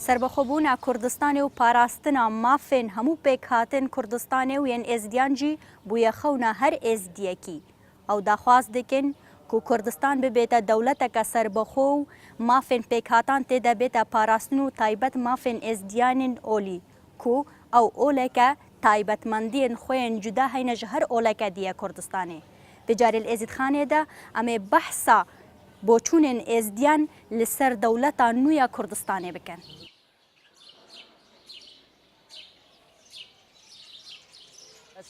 سربەخۆبوونا کوردستانی و پاراستنا مافên hemû pêkhatin Kurdistanê û yên êzidiyan jî bûye xewna her êzidiyekî. Ew daxwaz dikin ku Kurdistan bibête dewleteke serbexwe û mafên pêkhatan tê de bête parastin û taybet mafên êzidiyanên olî ku ew oleke taybetmendiyên xwe yên cuda heyne ji her oleke diye Kurdistanê. Bi carê li êzîdxanê de em ê behsa boçûnên êzidiyan li ser dewleta nû ya Kurdistanê bikin.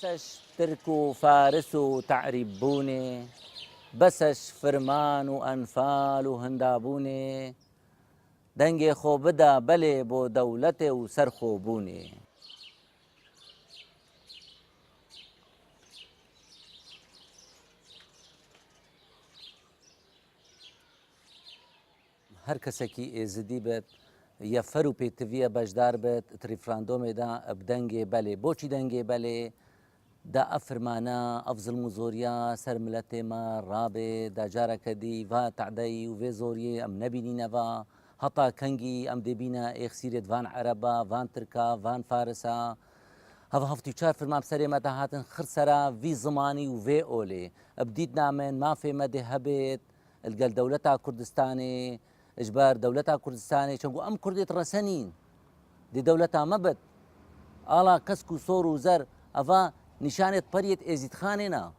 بسش ترك و فارس و تعريب بوني بسش فرمان و أنفال و هندابوني دنگي خو بدا بلي بو دولت و سرخو بوني هر کسکی ازدی بد یا فرو پیتویه بجدار بد تریفراندوم دا بدنگي بلي بوچی دنگي بلي دا افرمانا افضل مزوريا سر ملت ما رابه دا جارة كدي و تعدي و في زوري ام نبيني نفا هطا كنجي ام دبينا اخسيرت فان عربا فان تركا فان فارسا هذا هفتي چار فرمان بسري متى هاتن خرسرا في زماني و في اولي بديت نامن ما في مده هبت القل دولتا كردستاني اجبار دولتا كردستاني چونكو ام كرديت رسنين دي دولتا مبت آلا كسكو صور و زر افا نشانت پریت ازید خانه نا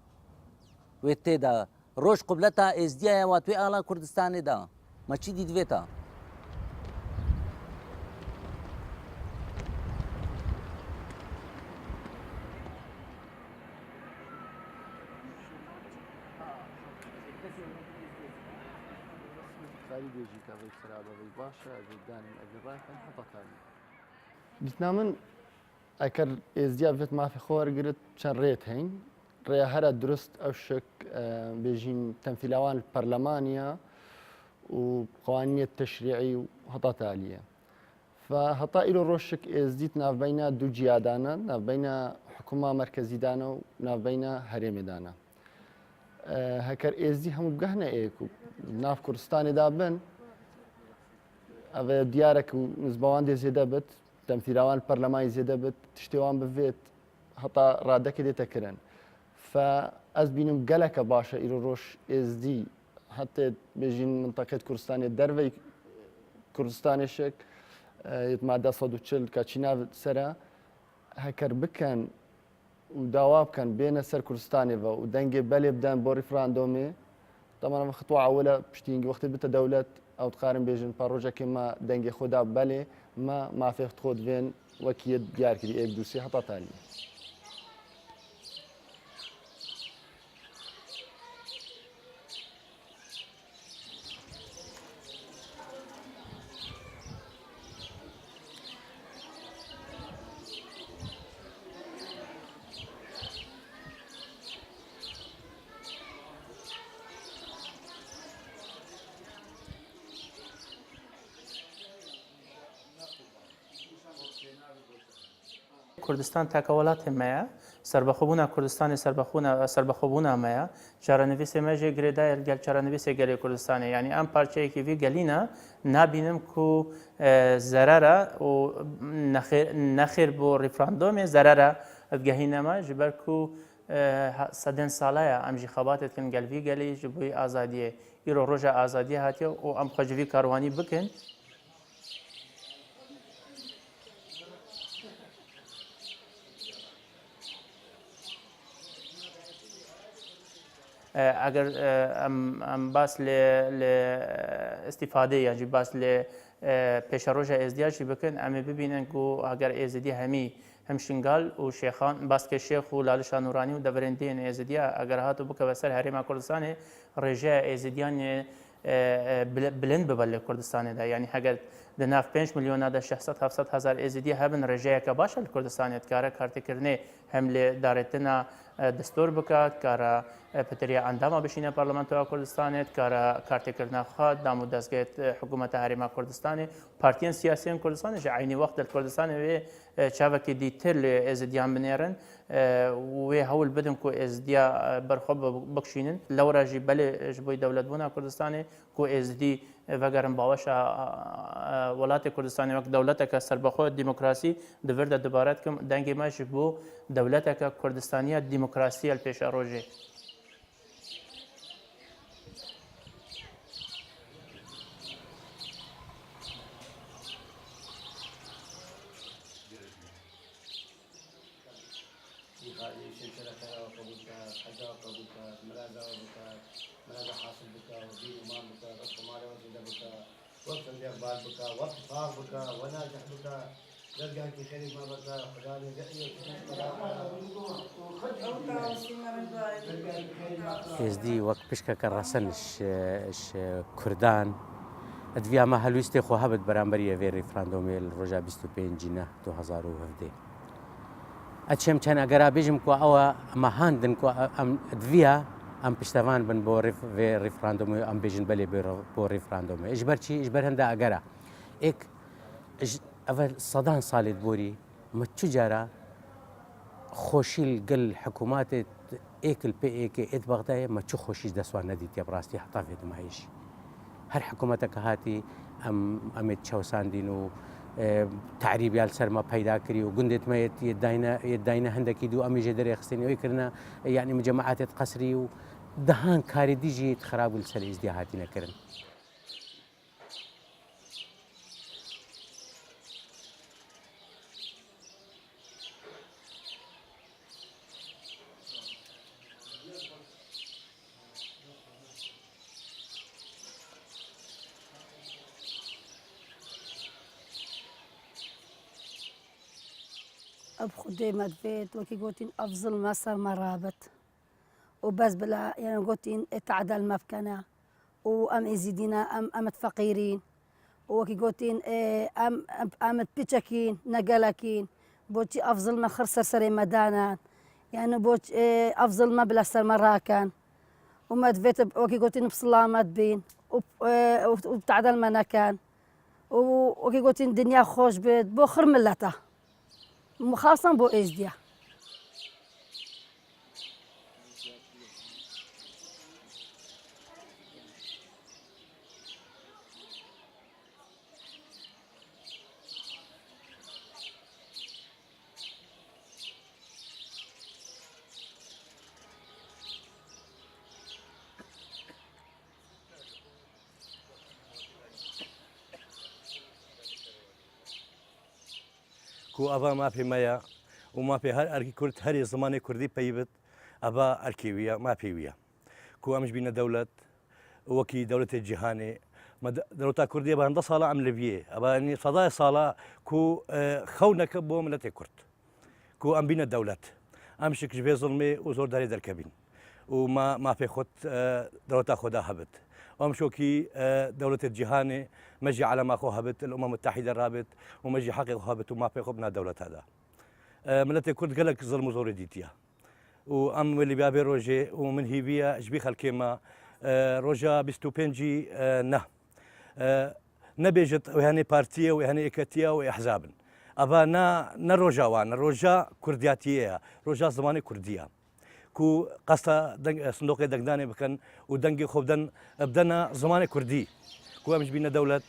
ویته دا روش قبلتا ازدیا و توی آلا کردستان دا ما چی دید ویتا دیتنامن اگر ازدیا فت ما في خور قرت شن ريت هين ريا هذا درست اوشك بيجين تمثيلوان البرلمانية وقوانين التشريعي وهطا تالية فهطا إلو روشك ازديت ناف بين دو جيادانا ناف بين حكومة مركزي دانا وناف بين هريم دانا هكر ازدي هم بقهنا ايكو ناف كردستاني دابن او ديارك ونزبوان دي زيدا بت تمثيلوان البرلماني زيادة بت تشتوان بفيت حتى رادك دي تكرن فأز بينهم قلك باشا إلو روش إز دي حتى بيجين منطقة كردستان الدروي كردستان الشك يتمادى صدو تشل كاتشينا سرا هكر بكن ودواب كان بين سر كردستاني ودنجي بالي بدان بو ريفراندومي طبعا خطوة أولى بشتينجي وقت بتا دولة أو تقارن بيجن باروجا كما دنجي خدا بالي ما في خود فين وكيد ديار كدي اي بدوسي حتى تاني کردستان تکوالات مایا سربخوبونا کردستان سربخوبونا مایا چارنویس ماجی گریدایر گل چارنویس گلی کردستانی یعنی ام پارچه کی وی گلینا نبینم کو ضرره و نخیر بو رفراندوم ضرره افگهینما جبر کو صدن ساله ام جی خباتت کن گل وی گلی جبوی آزادی ایرو روجا آزادی هاتیو و ام خجوی کاروانی بکن اگر ام باس ل استفاده یعنی باس ل پیشروجه ازدیاجی بکن اما ببینن کو اگر ازدی هم شنگال و شیخان باس که شیخ و لالشا نورانی و دورندین ازدیا اگر هاتو بک بسر هرم کردستان رجاء ازدیان بلند ببل کردستان ده یعنی اگر دناف 5 میلیون ده 600 700 هزار ازدی هبن رجاء که باشه کردستان کاره کارت کرنه هم ل دارتنا دستور بکات کارا پتریا اندام بشینه پارلمانتو کردستان کارا کارت کرنا خاد دامو دزگت حکومت هرم کردستان پارتیان سیاسی کردستان ج عینی وقت کردستان و چاوک دی تل ازدیان بنیرن و هول بدن کو ازدیا برخوب بکشینن لوراجی بله جبوی دولت بونا کردستان کو ازدی وگرم باوش ولات کردستانی وقت دولت که سربخو دموکراسی دورده دوباره کم دنگ ماش بو دولت که کردستانی دموکراسی الپیش روزه ازدی وەک پشکەکە ڕەسەنش کوردان ئەدویا مە هەلویستی خۆ هەبت بەرامبەری ئەوێ ڕیفراندۆمێ لە ڕۆژا 25 2017 ئەچێم چەند ئەگەرا بێژم کو ئەوە ئەمە هاندن ئەم دویا ئەم پشتەوان بن بۆ ڕیفراندۆمی ئەم بێژن بەلێ بۆ ڕیفراندۆمە ئیش بەرچی ئیش بەر هەندا ئەگەرا ئێک ئەوە سەدان ساڵێت بۆری مە چ جارە خۆشی گەل حکووماتێت ئێکل پێ ئێکێ ئێت بەغدایە مە چ خۆشیش دەسوان نەدیتە بڕاستی حتا فێتمایشی هەر حکوومەتەکە هاتی ئەمێت چاوساندین و تعریبیال سەرمە پەیدا کردی و گوندێتمەیەت داینە هەندێکی دوو ئەمیژێ دەرێخستنەوەی کردە یعنی مجەمەعاتێت قەسری و دەهان کاری دیژیت خراپ سەر ئیزدی هاتی نەکردن. أب خديمة بيت وكي قوتين أفضل مصر مرابط وبس بلا يعني قوتين تعدل مفكنا وأم إزيدينا أم فقيرين وكي قوتين أم بيتشكين نقلكين بوتي أفضل ما خرسر سري مدانا يعني بوت أفضل ما بلا سر مراكن وما دفيت وكي قوتين بسلامات بين وبتعدل ما نكان وكي قوتين دنيا خوش بيت بو خر ملته خاصة بو إزديا کو ئەڤ ماپی مەیە و ماپی هەر ئەرکی کورد هەری زمانی کوردی پەیبت ئەڤ ئەرکیویە ماپێویە کو ئەمش بینە دەولەت وەکی دەولەتی جیهانێ دەوڵەتا کوردیە بە هەندە ساڵە ئەم لەڤیە ئەبانی سەدای ساڵە کو خەونەکە بۆ ملەتی کورد کو ئەم بینە دەولەت ئەم شکش بێ زڵمێ و زۆر داری دەرکەبین و ماپێ خۆت دەوڵەتا خۆدا هەبت ئەم شوکی دەوڵەتی جیهانێ مەجی علەما خۆ هەبت الأمم المتحدة رابط ومەجی حەقی خۆ هەبت و ماپێ خۆ بنا دەوڵەت هەدا ملەتی کورد گەلک زڵم و زۆری دیتیە و ئەم ولی بابێ ڕۆژێ و من هیویە ژبی خەلکێمە ڕۆژە 25 نه نەبێژێت ئەوهانەی پارتیە و ئەهانەی ئێکەتیە و ئەحزابن ئەڤ نە ڕۆژاوانە ڕۆژە کوردیاتیەیە ڕۆژە زمانی کوردیە کو قەستە سندۆقی دەنگدانێ بکەن و دەنگی خۆ بدەنە زمانی کوردی کو ئەمش بینە دەولەت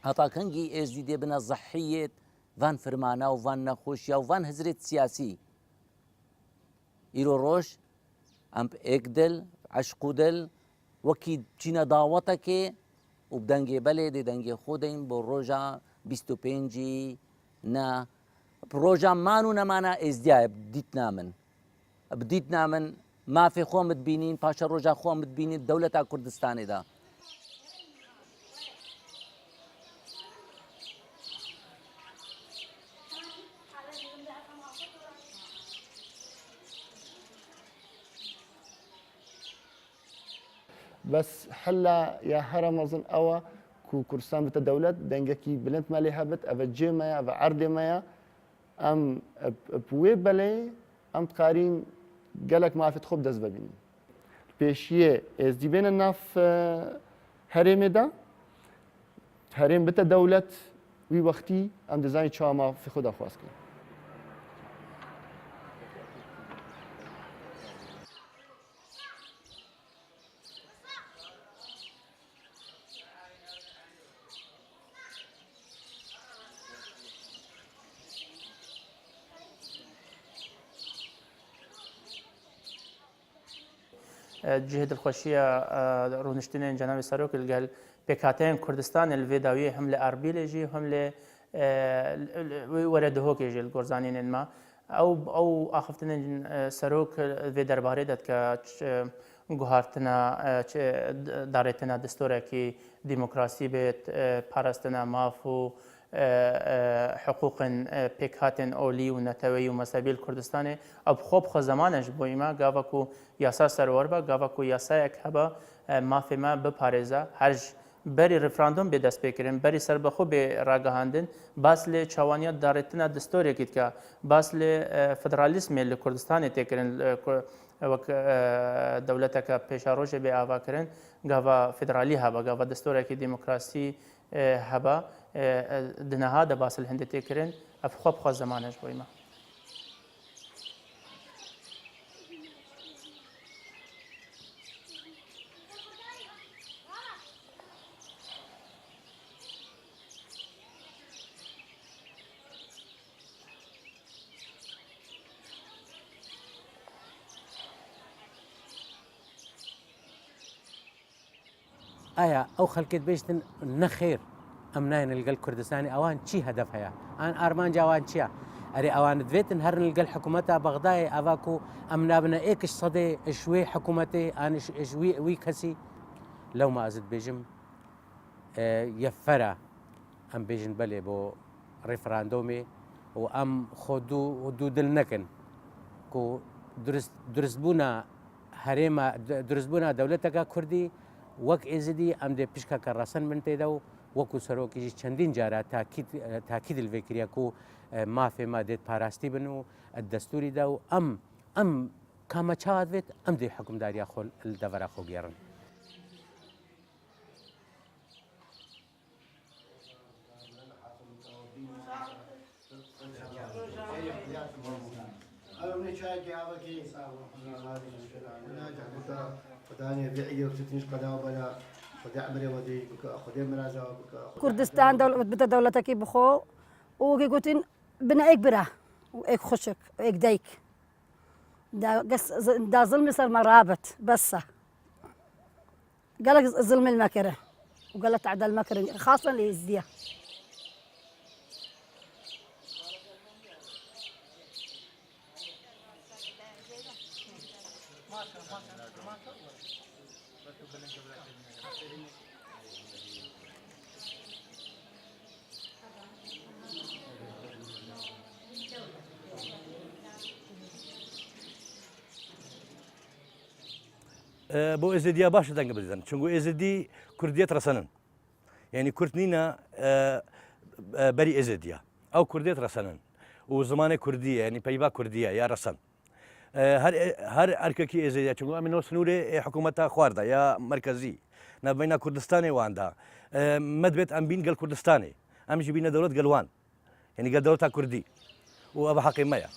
هەتاکەنگی ئێزدی دێ بنە زەحیێت ڤان فرمانە و ڤان نەخۆشیە و ڤان هزرێت سیاسی ئیرۆ ڕۆژ ئەم ئێکدل عشقودل وەکی چینە داوەتەکێ و بدەنگێ بەلێ دێ دەنگێ خۆ دەین بۆ ڕۆژە 25 نە ڕۆژە مان و نەمانە ئێزدیایە بدیت نامن مافێ خۆمت بینین پاشە ڕۆژە خۆمت بینیت دەولەتا کوردستانێدا بس حلا يا هرم أظن أوا كو كردستان بتا دولة دنگكي بلند مالي هبت أفا جيمايا أفا عرض مايا أم بوي بلي أم تقارين قالك ما عرفت خوب دز ببيني بيشيه إز دي بين الناف هريمي دا هريم بتا دولة وي وقتي أم دزاني شاما في خدا خواسكي جهد الخوشية رونشتين جناب سروك الجل بكاتين كردستان الفيداوية هم لأربيل يجي هم ل ورده كيجي الجورزانين ما أو أخفتن سروك في دربارة دت ك جوهرتنا دارتنا دستورة كي ديمقراطية بيت باراستنا مافو حقوق پیکاتن اولی و نتوی و مسابیل کردستان اب خوب خو زمانش بویما گاوا کو یاسا سرور با گاوا کو یاسا یک هبا مافی ما بپارزا هرج بری رفراندوم به دست بکرین بری سر بخو به راگهاندن باس ل چوانیت دارتنا دستوری کیت که باس ل فدرالیسم ل کردستان تکرین وک دولت کا پیشاروش به آوا کرن گاوا فدرالی هبا گاوا دستوری کی دموکراسی هبا دنها د باس الهند تکرین اف خوب خو زمانش بویما آیا او خلکت بیشتن نخیر امناين القل كردستاني اوان شي هدف هيا ان ارمان جوان شيا اري اوان دويتن هرن القل حكومتها بغداي افاكو امنا بنا ايكش صدي شوي حكومتي ان شوي وي كسي لو ما ازد بيجم يفرا ام بيجن بلي بو ريفراندومي وام خدو حدود النكن كو درس بونا هريما درس بونا دولتك كردي وك ازدي ام دي بيشكا كراسن من تيدو وكو سروكي چندين جارا تاكيد الفكرية كو ما في ما ديت باراستي بنو الدستوري داو ام كما تشادفت ام دي حكم داري اخو الدفر اخو غيرن كردستان بتا دولتك بخو وكي قلتين بنا ايك برا وايك خشك وايك دايك دا ظلم صار مرابط بس قالك ظلم المكره وقالت عدل المكره خاصة لإزديا بو ازديا باش دنگ بدن چونگو ازدي كرديت رسنن يعني كردنينا بري ازديا او كرديت رسنن وزمان كرديه يعني بيبا كرديه يا رسن هر ارككي ازديا چونگو امنو سنوري حكومتها خواردا يا مركزي نبينا كردستاني واندا مدبت ام بين قال كردستاني ام جبينا دولة قلوان يعني قال دولتها كردي وابا حقي مايا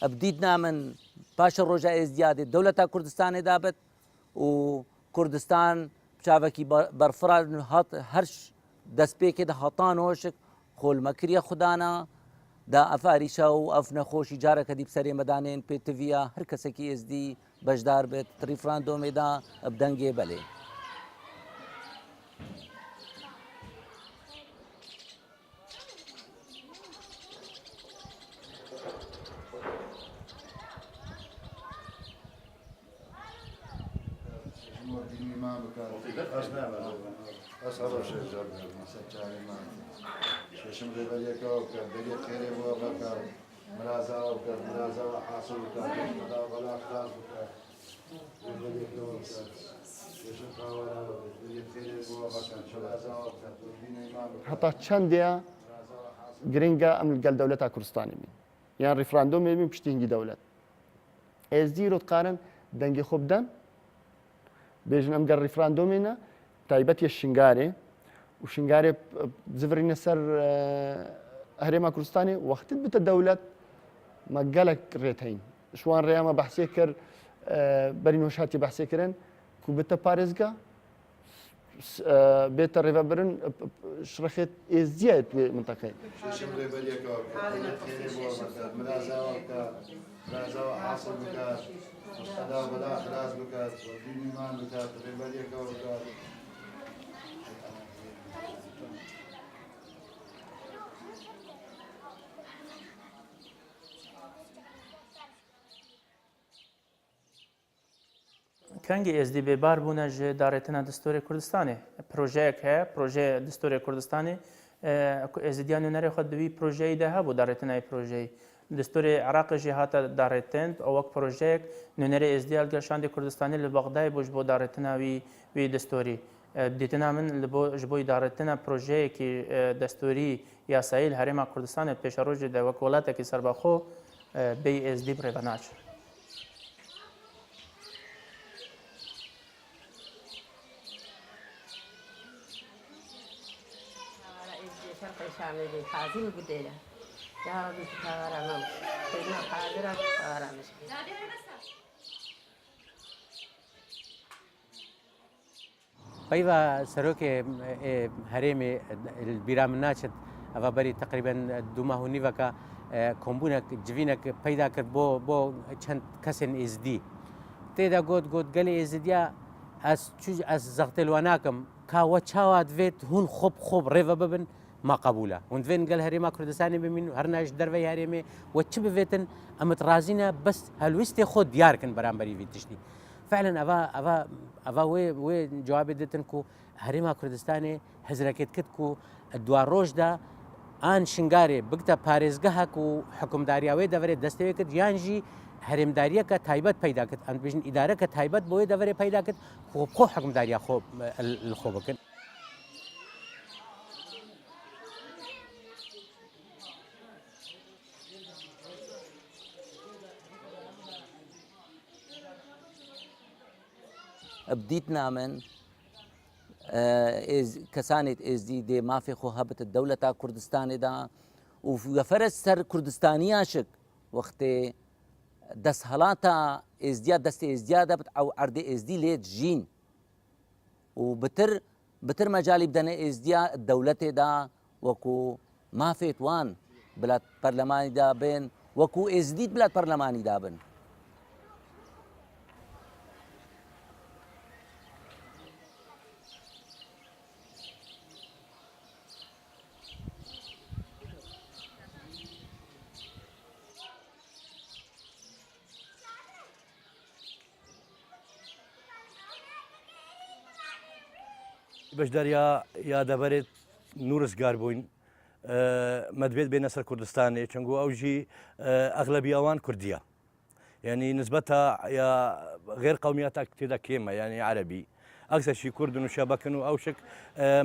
بديدنا من باش الرجاء ازديادي دولة كردستان دابت وكردستان بشافكي برفرا هرش دسبيك ده هطان وشك خول مكريا خدانا دا افاريشا وافنا خوشي جارك دي بسري مدانين بيتفيا هر كسكي ازدي بجدار بيت ريفراندوم دا بدنگي بلي أصعب شيء جرب ششم غيبليك وكر بلي خيري وبكر مرازا وكر مرازا وحاصل وكر ولا خلاص وكر غيبليك وكر ششم خاورا بلي خيري وبكر مرازا وكر دين إمام حتى چندیا گرنگا ام لەگەڵ دەوڵەتا کوردستانی بین یان ریفراندۆمی بین پشتی هەنگی دەوڵەت ئێزدی ڕۆتقارن دەنگی خۆ بدەن بێژن ئەم گەر ریفراندۆمێنە تایبەت یە شنگارێ و شنگارێ زڤرینە سەر هەرێما کوردستانی وەختت بتە دەوڵەت مە گەلک ڕێتەین شوان ڕێیامە بەحسێ کرد بەری نۆشاتی بەحسێ کردن کو بتە پارێزگا بێتە ڕێڤەبرن شڕەخێت ئێزدیایەت لێ منتەقەی ششم غيبليك وكر بلي خيري وبكر مرازا وكر مرازا وحاصل وكر مستدا ولا خلاص وكر دين إمام وكر غيبليك وكر کنگی ازدی ببار بونه جه دارتنا دستور کردستانی پروژه که پروژه دستور کردستانی ازدیان نری خود دوی پروژه ده ها بود دارتنا پروژه دستور عراق جهات دارتند او وقت پروژه نری ازدیال گرشاند کردستانی لبغداد بوج بود دارتنا وی دستوری دیتنا من لبو جبوی دارتنا پروژه کی دستوری یا سایل هرم کردستان پیش روز ده وکالت کی سربخو بی ازدی بروناچ شامل حازم بديله يا ربي تكارا مام سيدنا حاضرة تكارا مشكلة پەیوە سەرۆکێ هەرێمێ بیرا من ناچێت ئەوە بەری تقریبان دومە و نیڤەکە کۆمبوونێک جوینێک پەیدا کرد بۆ چەند کەسێن ئێزدی تێدا گوت گەلی ئێزدیا ئەس زەختێلوە ناکەم کاوە چاوا دوێت هون خۆب ڕێڤە ببن ما قبوله وندفين قال هريما كردستاني بمين هرناش دربي هريمي وتشب فيتن امت رازينا بس هلوستي خود دياركن برامبري في تشتي فعلا افا وي جواب دتنكو هريما كردستاني حزركت كتكو الدوار روج دا ان شنغاري بقتا باريزغهك وحكم دارياوي دوري دستوي كد يانجي هرم داريا کا تایبت پیدا کت ان بجن اداره کا تایبت بوي دوري پیدا کت خو حكم داريا خو الخوبكن بديت نامن كسانت ازدي دي ما في خو هبت الدولة تا كردستان دا وفرس سر كردستاني عاشق وقت دس هلاتا ازدياد دست ازدياد او عرض ازدي ليت جين وبتر مجالي بدنا ازديا الدولة دا وكو ما في توان بلاد برلماني دا بين وكو ازديد بلاد برلماني دا بين بەشداریا یادەبەرێت نورزگار بووین مەدبێت بێنە سەر کوردستانی چەنگۆ ئەوژی ئەغلبیاوان کوردیە یعنی نسبەتە یا غێر قەومیەتە تێدا کێمە یعنی عەربی ئەکسەشی کوردن و شەبەکن و ئەوشک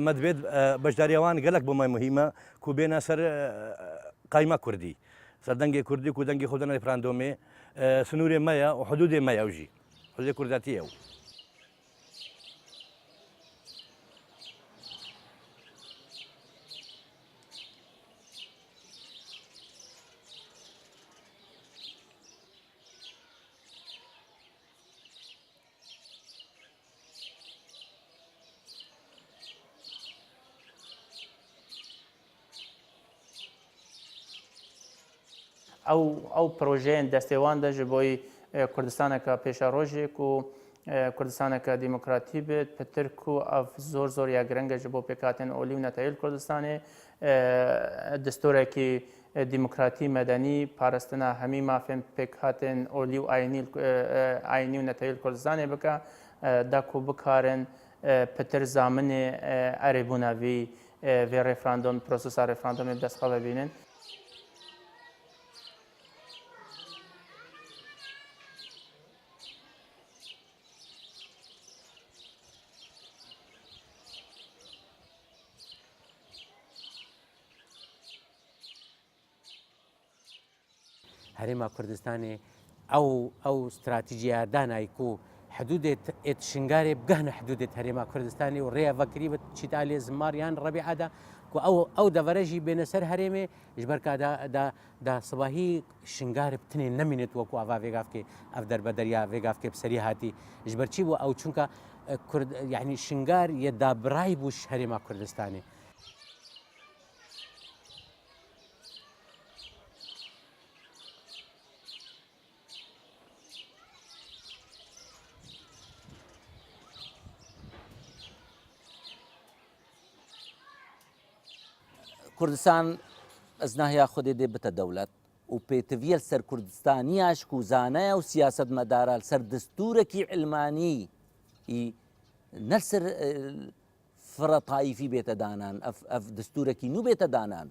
مەدبێت بەشداریاوان گەلک بۆمای مهمە کو بێنە سەر قایمە کوردی سەر دەنگی کوردی و دەنگی خۆدەنە ریفراندۆمێ سنوورێ مەیە و حدودێ مەیە ئەوژی حدودێ کوردەتیە و او پروژه دستیوان ده جبوی کردستان که پیش روزی کو کردستان که دموکراتی بید پتر کو اف زور یا گرنگ جبو پیکاتن اولیو نتایل کردستانی دستور کی دموکراتی مدنی پارستنا همی مافن پیکاتن اولیو آینی نتایل کردستانی بکا دا کو بکارن پتر زامن عربوناوی و رفراندوم پروسس رفراندوم دست خواه ببینن هەرێما کوردستانی ئەو استراتیژیا دانایک و حدودێت شنگارێ بگەهنە حدودێت هەرێما کوردستانی و ڕێە ڤەکری بە چیتا لێ زماریان ڕەبیعادا و ئەو دەڤەرەژی بێنە سەر هەرێمێ ژبەرکدا سباهی شنگارە بتنێ نەمینێت وەکو ئاوا vێگافکێ ئەف دەربە دەریا vێگافکێ بسەری هاتی ژبەرچی بوو ئەو چونکە یعنی شنگار یەدابڕای بووش هەرێما کوردستانی کوردستان ئەس ناهیا خودێ دێ بتە دەوڵەت و پێتڤە سەر کوردستانیاش و زانایە و سیاست مەدارە سەر دەستورێکی علمانی نەسەر فرە تایفی بێتە دانان ئەف دەستورێکی نو بێتە دانان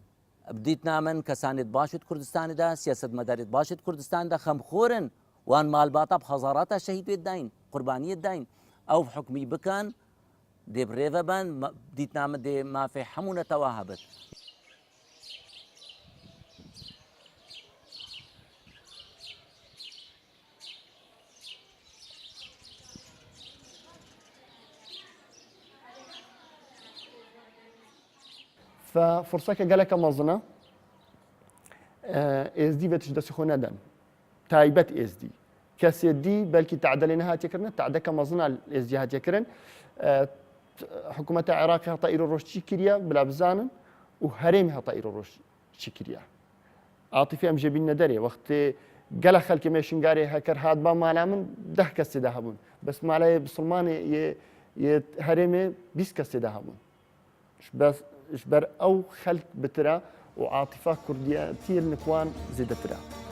بدیت نامن کەسانێت باشت کوردستانیدا سیاست مەدارێت باشت کوردستاندا خەمخۆرن وان مالباتە حەزاراتە شەهید بێت داین قوربانیت داین ئەو حکمی بکەن دێبڕێڤە بن دیتنامە دێ مافێ هەموو نەتەوە هەبێت ففرصەکە گەلەکە مەزنە ئێزدی بێتش دەستی خۆ نەدەن تایبەت ئێزدی کەسێدی بەلکی تعدەلێ نەهاتێکردن تعدەکە مەزنە ئێزدی هاتێکردن حکوومەتە عێراقی هەتا ئیرۆ ڕۆژچی کردە بلا بزانن و هەرێمی هەتا ئیرۆ ڕۆژ چی کردە عاتیفی ئەم ژێبینە دەرێ وەختێ گەلە خەلکی مێشنگارێ هەکەر هات با مالا من 10 کەس تێدا هەبوون بەس مالای بسڵمانێ هەرێمێ 20 کەس تێدا هەبوون بەر ئەو خەلک بترە و عاتیفا کوردیەتی نکوان زێدەترە